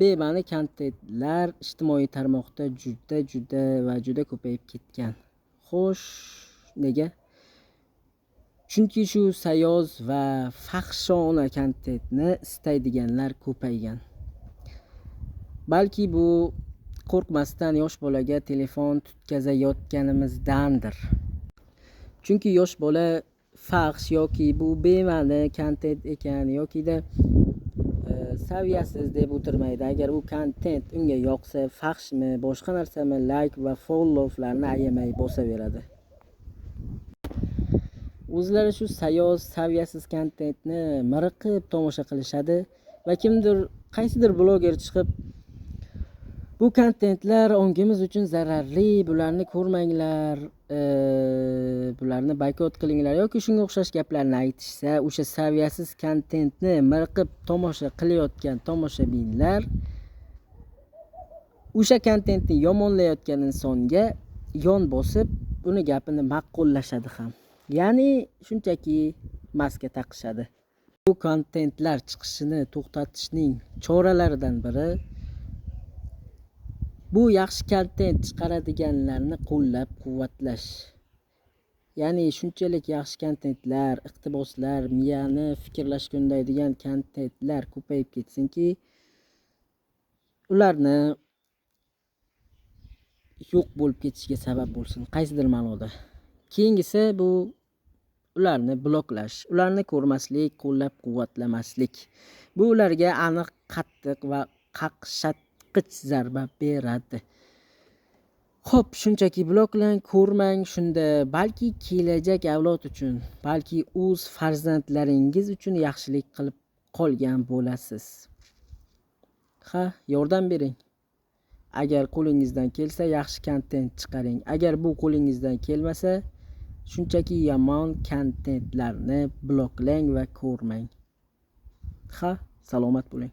bema'ni kontentlar ijtimoiy tarmoqda juda ko'payib ketgan. Xo'sh, nega? Chunki shu sayoz va fahshona kontentni istaydiganlar ko'paygan. Balki bu qo'rqmasdan yosh bolaga telefon tutkazayotganimizdandir. Chunki yosh bola fahsh yoki bu bema'ni kontent ekan yokida saviyasiz deb o'tirmaydi. Agar u kontent unga yoqsa, fahshmi, boshqa narsami, like va followlarni ayamay bosaveradi. O'zlari shu sayoz, saviyasiz kontentni miriqib tomosha qilishadi va qaysidir bloger chiqib bu kontentlar ongimiz uchun zararli, bularni ko'rmanglar, bularni boykot qilinglar yoki shunga o'xshash gaplarni aytishsa, o'sha saviyasiz kontentni miriqib tomosha qilayotgan tomoshabinlar o'sha kontentni yomonlayotgan insonga yon bosib, uni gapini ma'qullashadi ham. Ya'ni shunchaki maska taqishadi. Bu kontentlar chiqishini to'xtatishning choralaridan biri bu yaxshi kontent chiqaradiganlarni qo'llab-quvvatlash. Ya'ni shunchalik yaxshi kontentlar, iqtiboslar, miyani fikrlashga undaydigan kontentlar ko'payib ketsinki, ularni yo'q bo'lib ketishiga sabab bo'lsin, qaysidir ma'noda. Keyingisi bu ularni bloklash, ularni ko'rmaslik, qo'llab-quvvatlamaslik. Bu ularga aniq, qattiq va qaqshatqich zarba beradi. Xo'p, shunchaki bloklang, ko'rmang, shunda balki kelajak avlod uchun, balki o'z farzandlaringiz uchun yaxshilik qilib qolgan bo'lasiz. Yordam bering. Agar qo'lingizdan kelsa, yaxshi kontent chiqaring. Agar bu qo'lingizdan kelmasa, shunchaki yomon kontentlarni bloklang va ko'rmang. Salomat bo'ling.